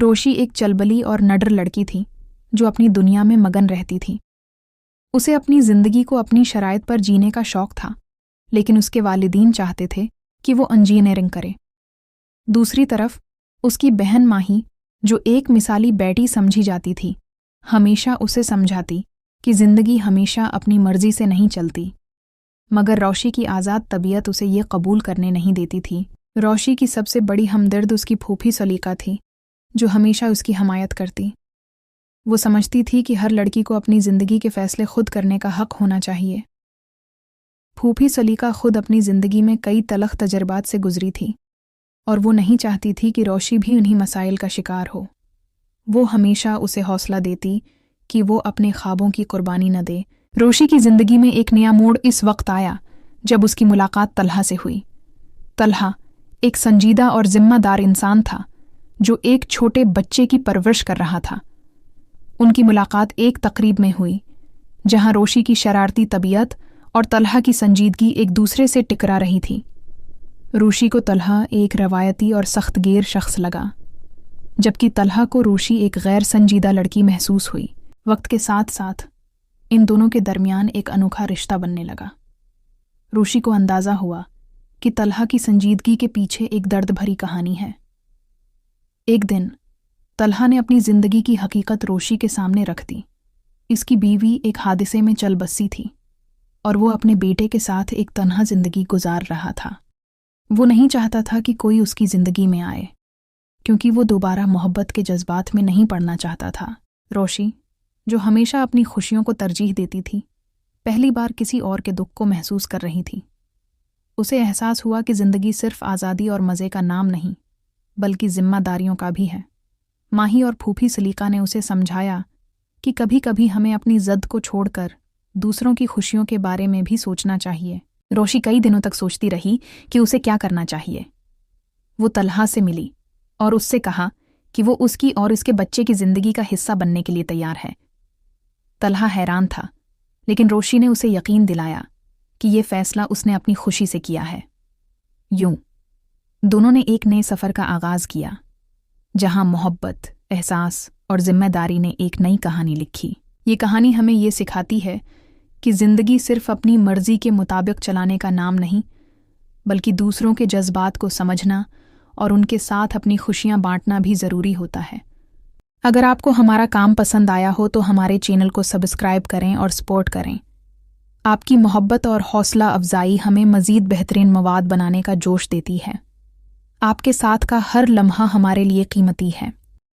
रोशी एक चलबली और नडर लड़की थी जो अपनी दुनिया में मगन रहती थी। उसे अपनी जिंदगी को अपनी शराइत पर जीने का शौक था, लेकिन उसके वालिदीन चाहते थे कि वो इंजीनियरिंग करे। दूसरी तरफ उसकी बहन माही, जो एक मिसाली बेटी समझी जाती थी, हमेशा उसे समझाती कि जिंदगी हमेशा अपनी मर्जी से नहीं चलती। मगर रोशी की आज़ाद तबीयत उसे ये कबूल करने नहीं देती थी। रोशी की सबसे बड़ी हमदर्द उसकी फूफी सलीका थी, जो हमेशा उसकी हमायत करती। वो समझती थी कि हर लड़की को अपनी ज़िंदगी के फ़ैसले खुद करने का हक़ होना चाहिए। फूफी सलीका खुद अपनी ज़िंदगी में कई तलख़ तजर्बात से गुजरी थी और वो नहीं चाहती थी कि रोशी भी उन्हीं मसाइल का शिकार हो। वो हमेशा उसे हौसला देती कि वो अपने ख्वाबों की कुर्बानी न दे। रोशी की ज़िंदगी में एक नया मोड़ इस वक्त आया जब उसकी मुलाकात तलहा से हुई। तलहा एक संजीदा और ज़िम्मेदार इंसान था जो एक छोटे बच्चे की परवरिश कर रहा था। उनकी मुलाकात एक तकरीब में हुई जहां रोशी की शरारती तबीयत और तलहा की संजीदगी एक दूसरे से टकरा रही थी। रोशी को तलहा एक रवायती और सख्तगीर शख्स लगा, जबकि तलहा को रोशी एक गैर संजीदा लड़की महसूस हुई। वक्त के साथ साथ इन दोनों के दरमियान एक अनोखा रिश्ता बनने लगा। रोशी को अंदाज़ा हुआ कि तलहा की संजीदगी के पीछे एक दर्द भरी कहानी है। एक दिन तलहा ने अपनी ज़िंदगी की हकीकत रोशी के सामने रख दी। इसकी बीवी एक हादसे में चल बसी थी और वो अपने बेटे के साथ एक तन्हा ज़िंदगी गुजार रहा था। वो नहीं चाहता था कि कोई उसकी ज़िंदगी में आए, क्योंकि वो दोबारा मोहब्बत के जज्बात में नहीं पड़ना चाहता था। रोशी, जो हमेशा अपनी खुशियों को तरजीह देती थी, पहली बार किसी और के दुख को महसूस कर रही थी। उसे एहसास हुआ कि ज़िंदगी सिर्फ आज़ादी और मज़े का नाम नहीं, बल्कि जिम्मेदारियों का भी है। माही और फूफी सलीका ने उसे समझाया कि कभी कभी हमें अपनी ज़द को छोड़कर दूसरों की खुशियों के बारे में भी सोचना चाहिए। रोशी कई दिनों तक सोचती रही कि उसे क्या करना चाहिए। वो तलहा से मिली और उससे कहा कि वो उसकी और उसके बच्चे की ज़िंदगी का हिस्सा बनने के लिए तैयार है। तलहा हैरान था, लेकिन रोशी ने उसे यकीन दिलाया कि ये फ़ैसला उसने अपनी खुशी से किया है। यूं दोनों ने एक नए सफ़र का आगाज़ किया, जहां मोहब्बत, एहसास और ज़िम्मेदारी ने एक नई कहानी लिखी। ये कहानी हमें ये सिखाती है कि ज़िंदगी सिर्फ अपनी मर्ज़ी के मुताबिक चलाने का नाम नहीं, बल्कि दूसरों के जज्बात को समझना और उनके साथ अपनी खुशियाँ बांटना भी ज़रूरी होता है। अगर आपको हमारा काम पसंद आया हो तो हमारे चैनल को सब्सक्राइब करें और सपोर्ट करें। आपकी मोहब्बत और हौसला अफजाई हमें मज़ीद बेहतरीन मवाद बनाने का जोश देती है। आपके साथ का हर लम्हा हमारे लिए कीमती है।